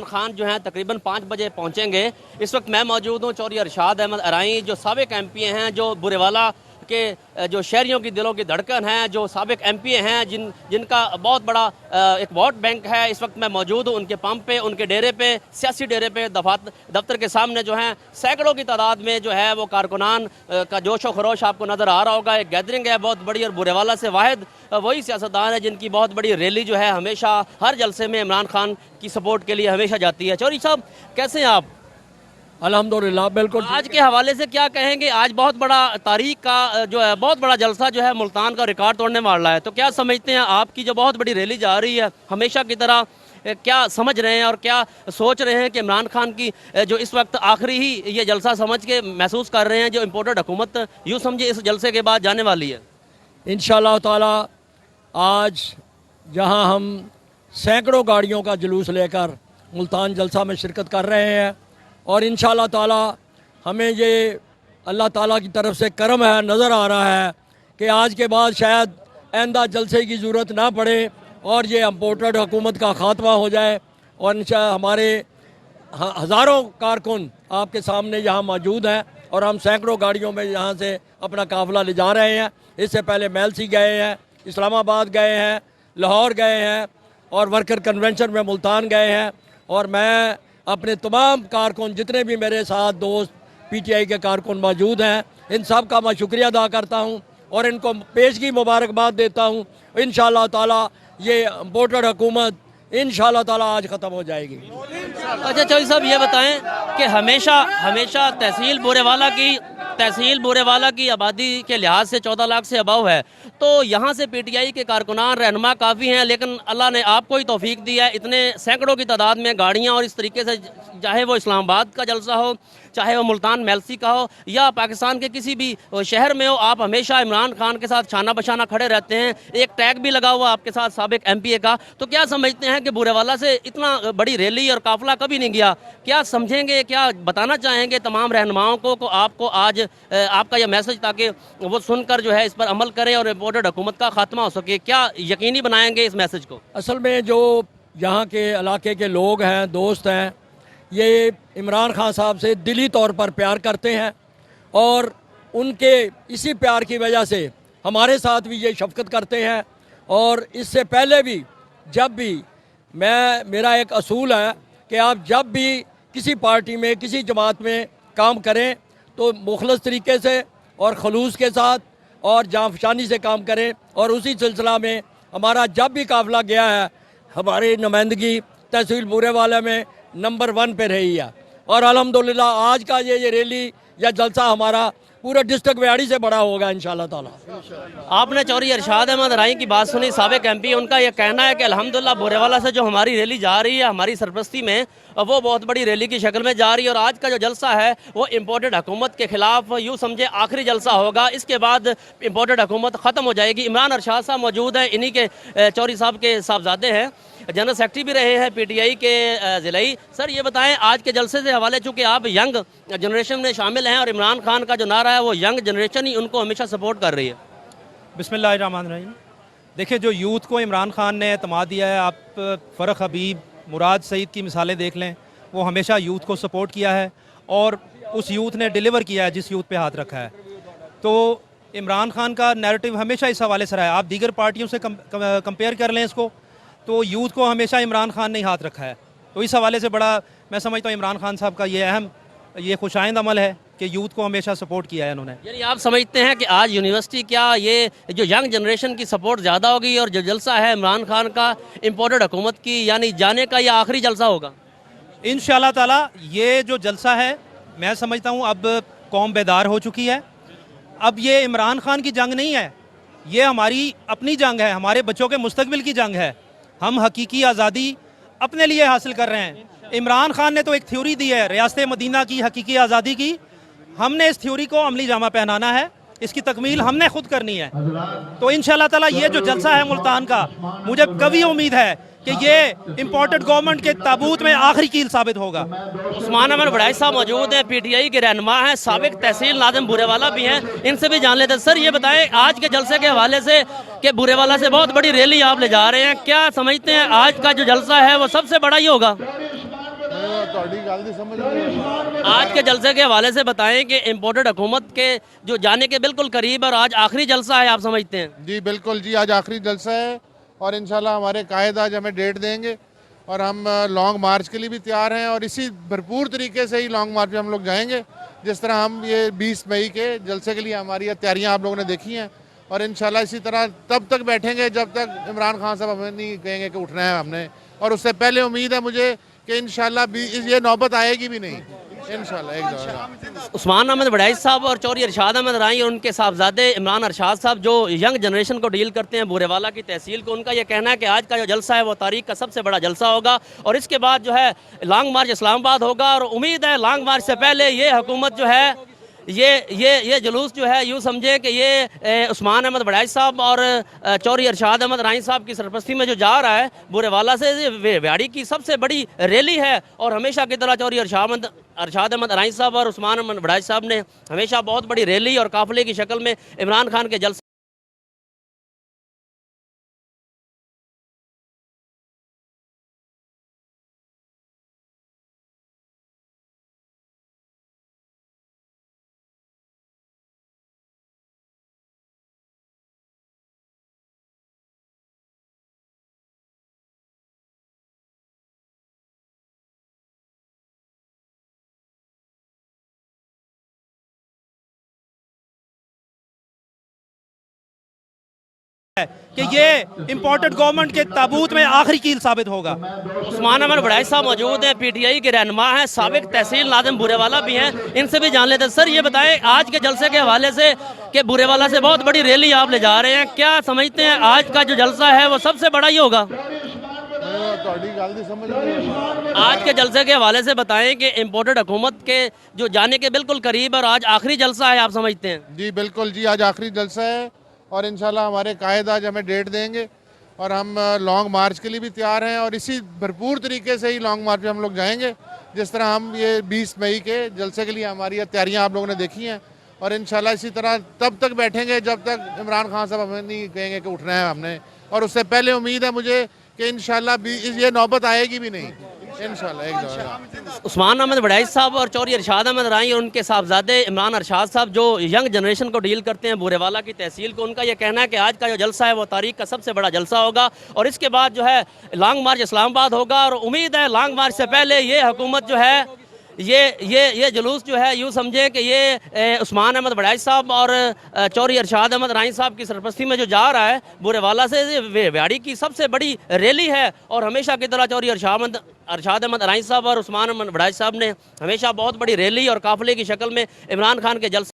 खान जो हैं तकरीबन 5 बजे पहुंचेंगे। इस वक्त मैं मौजूद हूं चौधरी अरशाद अहमद अराई, जो साबिक एमपी हैं, जो बुरेवाला के जो शहरियों की दिलों की धड़कन है, जो साबिक एमपी हैं, जिनका बहुत बड़ा एक वोट बैंक है। इस वक्त मैं मौजूद हूँ उनके पंप पे, उनके डेरे पे, सियासी डेरे पे, दफ्तर के सामने जो है सैकड़ों की तादाद में जो है वो कारकुनान का जोश व खरोश आपको नज़र आ रहा होगा। एक गैदरिंग है बहुत बड़ी, और बुरेवाला से वाहिद वही सियासतदान है जिनकी बहुत बड़ी रैली जो है हमेशा हर जलसे में इमरान खान की सपोर्ट के लिए हमेशा जाती है। चौधरी साहब कैसे हैं आप? अल्हम्दुलिल्लाह बिल्कुल। आज के हवाले से क्या कहेंगे? आज बहुत बड़ा तारीख का जो है बहुत बड़ा जलसा जो है मुल्तान का रिकॉर्ड तोड़ने वाला है, तो क्या समझते हैं आपकी जो बहुत बड़ी रैली जा रही है हमेशा की तरह, क्या समझ रहे हैं और क्या सोच रहे हैं कि इमरान खान की जो इस वक्त आखिरी ही ये जलसा समझ के महसूस कर रहे हैं जो इम्पोर्टेड हुकूमत यूँ समझे इस जलसे के बाद जाने वाली है? इंशाअल्लाह ताला आज जहां हम सैकड़ों गाड़ियों का जुलूस लेकर मुल्तान जलसा में शिरकत कर रहे हैं, और इंशाअल्लाह ताला हमें ये अल्लाह ताला की तरफ से करम है, नज़र आ रहा है कि आज के बाद शायद आइंदा जलसे की ज़रूरत ना पड़े और ये इम्पोर्टेड हुकूमत का ख़ात्मा हो जाए। और इंशाअल्लाह हमारे हज़ारों कारकुन आपके सामने यहाँ मौजूद हैं और हम सैकड़ों गाड़ियों में यहाँ से अपना काफ़िला ले जा रहे हैं। इससे पहले मेलसी गए हैं, इस्लामाबाद गए हैं, लाहौर गए हैं और वर्कर कन्वेंशन में मुल्तान गए हैं। और मैं अपने तमाम कारकुन जितने भी मेरे साथ दोस्त पीटीआई के कारकुन मौजूद हैं, इन सब का मैं शुक्रिया अदा करता हूँ और इनको पेशगी मुबारकबाद देता हूँ। इंशाअल्लाह ताला ये इम्पोर्टेड हुकूमत इंशाअल्लाह ताला आज ख़त्म हो जाएगी। अच्छा चौधरी साहब ये बताएं कि हमेशा तहसील बोरेवाला की आबादी के लिहाज से 14 लाख से अबव है, तो यहाँ से पीटीआई के कारकुनान रहनुमा काफ़ी हैं, लेकिन अल्लाह ने आपको ही तौफीक दी है, इतने सैकड़ों की तादाद में गाड़ियाँ, और इस तरीके से चाहे वो इस्लामाबाद का जलसा हो, चाहे वो मुल्तान मेलसी का हो या पाकिस्तान के किसी भी शहर में हो, आप हमेशा इमरान खान के साथ शाना बशाना खड़े रहते हैं। एक टैग भी लगा हुआ आपके साथ साबिक एमपीए का, तो क्या समझते हैं कि बुरेवाला से इतना बड़ी रैली और काफिला कभी नहीं गया? क्या समझेंगे, क्या बताना चाहेंगे तमाम रहनुमाओं को आपको आज आपका यह मैसेज, ताकि वो सुनकर जो है इस पर अमल करें और इम्पोर्टेड हुकूमत का खात्मा हो सके? क्या यकीनी बनाएंगे इस मैसेज को? असल में जो यहाँ के इलाके के लोग हैं, दोस्त हैं, ये इमरान खान साहब से दिली तौर पर प्यार करते हैं और उनके इसी प्यार की वजह से हमारे साथ भी ये शफकत करते हैं। और इससे पहले भी जब भी मेरा एक असूल है कि आप जब भी किसी पार्टी में, किसी जमात में काम करें तो मुखलस तरीके से और खलूस के साथ और जांफशानी से काम करें। और उसी सिलसिला में हमारा जब भी काफ़िला गया है, हमारी नुमाइंदगी तहसील बुरेवाला में नंबर 1 पे रही है। और अल्हम्दुलिल्लाह आज का ये रैली या जलसा हमारा पूरे डिस्ट्रिक्ट व्याड़ी से बड़ा होगा इंशाअल्लाह ताला। आपने चौधरी अरशाद अहमद अराई की बात सुनी, साबिक एमपी, उनका यह कहना है कि अल्हम्दुलिल्लाह बुरेवाला से जो हमारी रैली जा रही है हमारी सरपरस्ती में, वो बहुत बड़ी रैली की शक्ल में जा रही है, और आज का जो जलसा है वो इम्पोर्टेड हुकूमत के खिलाफ यूँ समझे आखिरी जलसा होगा, इसके बाद इम्पोर्टेड हुकूमत ख़त्म हो जाएगी। इमरान अरशाद साहब मौजूद हैं, इन्हीं के चौधरी साहब के साहबजादे हैं, जनरल सेक्रेटरी भी रहे हैं पीटीआई के ज़िलाई। सर ये बताएं आज के जलसे से हवाले, चूँकि आप यंग जनरेशन में शामिल हैं और इमरान खान का जो नारा है वो यंग जनरेशन ही उनको हमेशा सपोर्ट कर रही है। बिस्मिल्लाहिर्रहमानिर्रहीम। देखिए, जो यूथ को इमरान खान ने एतमाद दिया है, आप फ़रख हबीब, मुराद सईद की मिसालें देख लें, वो हमेशा यूथ को सपोर्ट किया है और उस यूथ ने डिलीवर किया है जिस यूथ पे हाथ रखा है। तो इमरान खान का नैरेटिव हमेशा इस हवाले से रहा है। आप दीगर पार्टियों से कंपेयर कर लें इसको, तो यूथ को हमेशा इमरान खान ने ही हाथ रखा है। तो इस हवाले से बड़ा मैं समझता हूँ इमरान खान साहब का ये अहम, ये खुशाइंद अमल है कि यूथ को हमेशा सपोर्ट किया है इन्होंने। यानी आप समझते हैं कि आज यूनिवर्सिटी, क्या ये जो यंग जनरेशन की सपोर्ट ज़्यादा होगी और जो जलसा है इमरान खान का इम्पोर्टेड हुकूमत की यानी जाने का, ये आखिरी जलसा होगा इंशाअल्लाह ताला? ये जो जलसा है मैं समझता हूँ अब कौम बेदार हो चुकी है। अब ये इमरान खान की जंग नहीं है, ये हमारी अपनी जंग है, हमारे बच्चों के मुस्तकबिल की जंग है। हम हकीकी आज़ादी अपने लिए हासिल कर रहे हैं। इमरान खान ने तो एक थ्योरी दी है रियासत मदीना की हकीकी आज़ादी की, हमने इस थ्योरी को अमली जामा पहनाना है, इसकी तकमील हमने खुद करनी है। तो इंशाअल्लाह ताला ये जो जलसा है मुल्तान का, मुझे कभी उम्मीद है कि ये इम्पोर्टेड गवर्नमेंट के ताबूत में आखिरी कील साबित होगा। उस्मान अहमद बड़ाई साहब मौजूद हैं, पीटीआई के रहनुमा हैं, साबिक तहसील नाज़िम बुरेवाला भी हैं, इनसे भी जान लेते हैं। सर ये बताएं आज के जलसे के हवाले से कि बुरेवाला से बहुत बड़ी रैली आप ले जा रहे हैं, क्या समझते हैं आज का जो जलसा है वो सबसे बड़ा ही होगा? ਤੁਹਾਡੀ ਗੱਲ ਦੀ ਸਮਝ ਨਹੀਂ ਆਈ। आज के जलसे के हवाले से बताएं कि इम्पोर्टेड हुकूमत के जो जाने के बिल्कुल करीब और आज आखिरी जलसा है, आप समझते हैं? जी बिल्कुल जी, आज आखिरी जलसा है और इंशाल्लाह हमारे कायद आज हमें डेट देंगे और हम लॉन्ग मार्च के लिए भी तैयार हैं और इसी भरपूर तरीके से ही लॉन्ग मार्च में हम लोग जाएंगे। जिस तरह हम ये 20 मई के जलसे के लिए हमारी तैयारियां आप लोगों ने देखी हैं और इंशाल्लाह इसी तरह तब तक बैठेंगे जब तक इमरान खान साहब हमें नहीं कहेंगे कि उठना है हमने, और उससे पहले उम्मीद है मुझे कि इंशाल्लाह ये नौबत आएगी भी नहीं, इंशाल्लाह एक दौर। उस्मान अहमद वड़ाई साहब और चौधरी अरशाद अहमद राई और उनके साहबजादे इमरान अरशाद साहब जो यंग जनरेशन को डील करते हैं बूरेवाला की तहसील को, उनका यह कहना है कि आज का जो जलसा है वो तारीख का सबसे बड़ा जलसा होगा और इसके बाद जो है लॉन्ग मार्च इस्लामाबाद होगा और उम्मीद है लॉन्ग मार्च से पहले ये हुकूमत जो है ये जुलूस जो है यूँ समझे कि ये उस्मान अहमद वड़ाई साहब और चौधरी अरशाद अहमद राई साहब की सरपरस्ती में जो जा रहा है बूरेवाला से, ये व्याड़ी की सबसे बड़ी रैली है और हमेशा की तरह चौधरी अरशाद अहमद राई साहब और उस्मान अहमद वड़ाई साहब ने हमेशा बहुत बड़ी रैली और काफिले की शक्ल में इमरान खान के जलसे कि ये इम्पोर्टेड गवर्नमेंट के ताबूत में आखिरी कील साबित होगा। उस्मान अहमद वड़ाई साहब मौजूद हैं, पीटीआई के रहनुमा हैं, साबिक तहसील नाज़िम बूरेवाला भी हैं, इनसे भी जान लेते हैं। सर ये बताएं आज के जलसे के हवाले से कि बूरेवाला से बहुत बड़ी रैली आप ले जा रहे हैं, क्या समझते हैं आज का जो जलसा है वो सबसे बड़ा ही होगा? ਤੁਹਾਡੀ ਗੱਲ ਦੀ ਸਮਝ ਨਹੀਂ ਆਈ। आज के जलसे के हवाले से बताएं कि इम्पोर्टेड हुकूमत के जो जाने के बिल्कुल करीब और आज आखिरी जलसा है, आप समझते हैं? जी बिल्कुल जी, आज आखिरी जलसा है और इंशाल्लाह हमारे कायद आज हमें डेट देंगे और हम लॉन्ग मार्च के लिए भी तैयार हैं और इसी भरपूर तरीके से ही लॉन्ग मार्च में हम लोग जाएंगे। जिस तरह हम ये 20 मई के जलसे के लिए हमारी तैयारियां आप लोगों ने देखी हैं और इंशाल्लाह इसी तरह तब तक बैठेंगे जब तक इमरान खान साहब हमें नहीं कहेंगे कि उठना है हमने, और उससे पहले उम्मीद है मुझे कि इंशाल्लाह ये नौबत आएगी भी नहीं, इंशाल्लाह एक दौर। उस्मान अहमद वड़ाई साहब और चौधरी अरशाद अहमद राई और उनके साहबजादे इमरान अरशाद साहब जो यंग जनरेशन को डील करते हैं बूरेवाला की तहसील को, उनका यह कहना है कि आज का जो जलसा है वो तारीख का सबसे बड़ा जलसा होगा और इसके बाद जो है लॉन्ग मार्च इस्लामाबाद होगा और उम्मीद है लॉन्ग मार्च से पहले ये हुकूमत जो है ये जुलूस जो है यूँ समझे कि ये उस्मान अहमद वड़ाई साहब और चौधरी अरशाद अहमद राई साहब की सरपरस्ती में जो जा रहा है बूरेवाला से, ये व्याड़ी की सबसे बड़ी रैली है और हमेशा की तरह चौधरी अरशाद अहमद राई साहब और उस्मान अहमद वड़ाई साहब ने हमेशा बहुत बड़ी रैली और काफिले की शक्ल में इमरान खान के जलसे